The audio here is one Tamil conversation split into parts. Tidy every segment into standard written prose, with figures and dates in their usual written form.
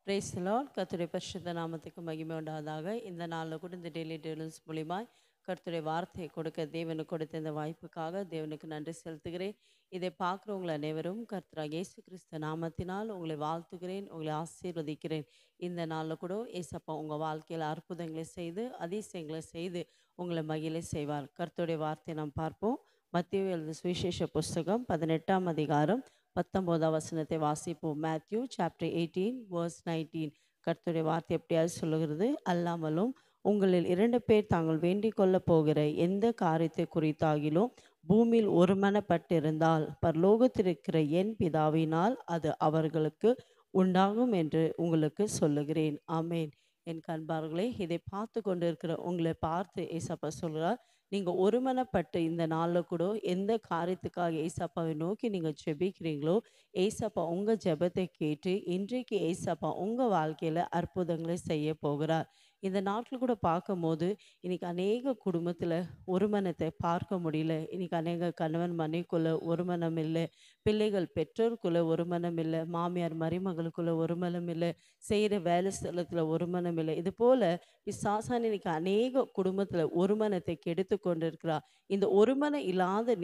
Praise the Lord. கர்த்தருடைய பரிசுத்த நாமத்துக்கு மகிமை உண்டாவதாக. இந்த நாளில் கூட இந்த டெய்லி டெலிவரன்ஸ் மூலியமாய் கர்த்தருடைய வார்த்தையை கொடுக்க தேவனுக்கு கொடுத்த இந்த வாய்ப்புக்காக தேவனுக்கு நன்றி செலுத்துகிறேன். இதை பார்க்குறவங்களை அனைவரும் கர்த்தராகிய இயேசு கிறிஸ்து நாமத்தினால் உங்களை வாழ்த்துகிறேன், உங்களை ஆசீர்வதிக்கிறேன். இந்த நாளில் கூட ஏசப்பா உங்கள் வாழ்க்கையில் அற்புதங்களை செய்து அதிசயங்களை செய்து உங்களை மகிழ செய்வார். கர்த்தருடைய வார்த்தையை நாம் பார்ப்போம். மத்தேயு எழுதின சுவிசேஷ புஸ்தகம் 18ஆம் அதிகாரம் 19ஆம் வசனத்தை வாசிப்போம். Matthew chapter 18 verse 19. கர்த்தருடைய வார்த்தை எப்படியாவது சொல்லுகிறது. அல்லாமலும் உங்களில் 2 பேர் தாங்கள் வேண்டிக் கொள்ள போகிற எந்த காரியத்தை குறித்தாகிலும் பூமியில் ஒருமனப்பட்டிருந்தால் பரலோகத்திலிருக்கிற என் பிதாவினால் அது அவர்களுக்கு உண்டாகும் என்று உங்களுக்கு சொல்லுகிறேன். ஆமேன். என் கண்பார்களே, இதை பார்த்து கொண்டு இருக்கிற உங்களை பார்த்து ஏசப்பா சொல்கிறார், நீங்கள் ஒருமனப்பட்டு இந்த நாளில் கூட எந்த காரியத்துக்காக ஏசப்பாவை நோக்கி நீங்கள் ஜெபிக்கிறீங்களோ ஏசப்பா உங்கள் ஜெபத்தை கேட்டு இன்றைக்கு ஏசப்பா உங்கள் வாழ்க்கையில் அற்புதங்களை செய்ய போகிறார். இந்த நாட்டில் கூட பார்க்கும்போது இன்னைக்கு அநேக குடும்பத்தில் ஒருமனத்தை பார்க்க முடியல. இன்னைக்கு அநேக கணவன் மனைக்குள்ள ஒருமனம் இல்லை, பிள்ளைகள் பெற்றோருக்குள்ள ஒருமனம் இல்லை, மாமியார் மருமகளுக்குள்ள ஒருமனம் இல்லை, செய்கிற வேலை ஸ்தலத்தில் ஒருமனம் இல்லை. இது போல் பிசாசான் இன்னைக்கு அநேக குடும்பத்தில் ஒருமனத்தை கெடுத்து கொண்டு இருக்கிறார். இந்த ஒருமனம் இல்லாத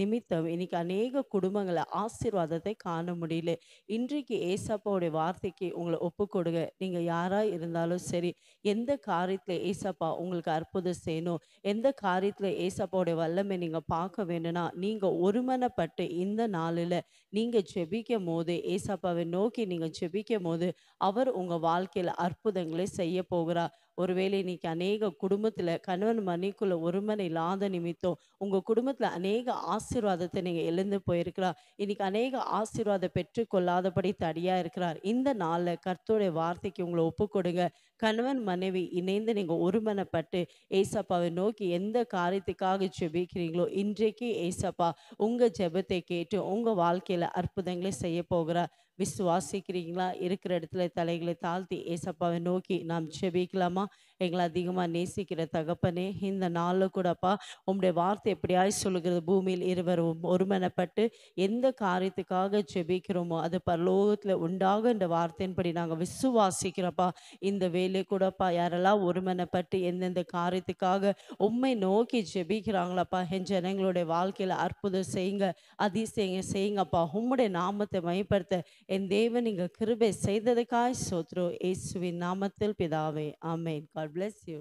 நிமித்தம் இன்னைக்கு அநேக குடும்பங்களை ஆசீர்வாதத்தை காண முடியல. இன்றைக்கு ஏசப்பாவுடைய வார்த்தைக்கு உங்களை ஒப்பு கொடுங்க. நீங்கள் யாராக இருந்தாலும் சரி, எந்த காரியத்தில் ஏசப்பா உங்களுக்கு அற்புதம் செய்யணும், எந்த காரியத்தில் ஏசப்பாவுடைய வல்லமை நீங்கள் பார்க்க வேணும்னா நீங்கள் ஒருமனப்பட்டு இந்த நாளில் நீங்கள் ஜெபிக்கும் போது ஏசப்பாவை நோக்கி நீங்கள் ஜெபிக்கும் போது அவர் உங்கள் வாழ்க்கையில் அற்புதங்களை செய்ய போகிறார். ஒருவேளை இன்னைக்கு அநேக குடும்பத்தில் கணவன் மனைக்குள்ள ஒருமனை இல்லாத நிமித்தம் உங்கள் குடும்பத்தில் அநேக ஆசீர்வாதத்தை நீங்கள் எழுந்து போயிருக்கிறார். இன்னைக்கு அநேக ஆசீர்வாதம் பெற்றுக்கொள்ளாதபடி தடியாக இருக்கிறார். இந்த நாளில் கர்த்தருடைய வார்த்தைக்கு உங்களை ஒப்பு கொடுங்க. கணவன் மனைவி இணைந்து நீங்கள் ஒருமனப்பட்டு ஏசப்பாவை நோக்கி எந்த காரியத்துக்காக ஜெபிக்கிறீங்களோ இன்றைக்கு ஏசப்பா உங்கள் ஜெபத்தை கேட்டு உங்கள் வாழ்க்கையில் அற்புதங்களை செய்ய போகிறார். விசுவாசிக்கிறீங்களா? இருக்கிற இடத்துல தலைகளை தாழ்த்தி ஏசப்பாவை நோக்கி நாம் ஜெபிக்கலாமா? எங்களை அதிகமாக நேசிக்கிற தகப்பனே, இந்த நாளில் கூடப்பா உம்முடைய வார்த்தை எப்படியாய் சொல்லுகிறது, பூமியில் இருவரும் ஒருமனப்பட்டு எந்த காரியத்துக்காக ஜெபிக்கிறோமோ அது பரலோகத்தில் உண்டாக இந்த வார்த்தையின்படி நாங்கள் விசுவாசிக்கிறப்பா. இந்த வேலை கூடப்பா யாரெல்லாம் ஒருமனப்பட்டு எந்தெந்த காரியத்துக்காக உம்மை நோக்கி ஜெபிக்கிறாங்களப்பா, என் ஜனங்களுடைய வாழ்க்கையில் அற்புதம் செய்யுங்க, அதிசயங்க செய்யுங்கப்பா. உம்முடைய நாமத்தை மைப்படுத்த என் தேவன் இங்க கிருபை செய்ததுக்காய் ஸ்தோத்திரம். இயேசுவின் நாமத்தில் பிதாவே, ஆமென். God bless you.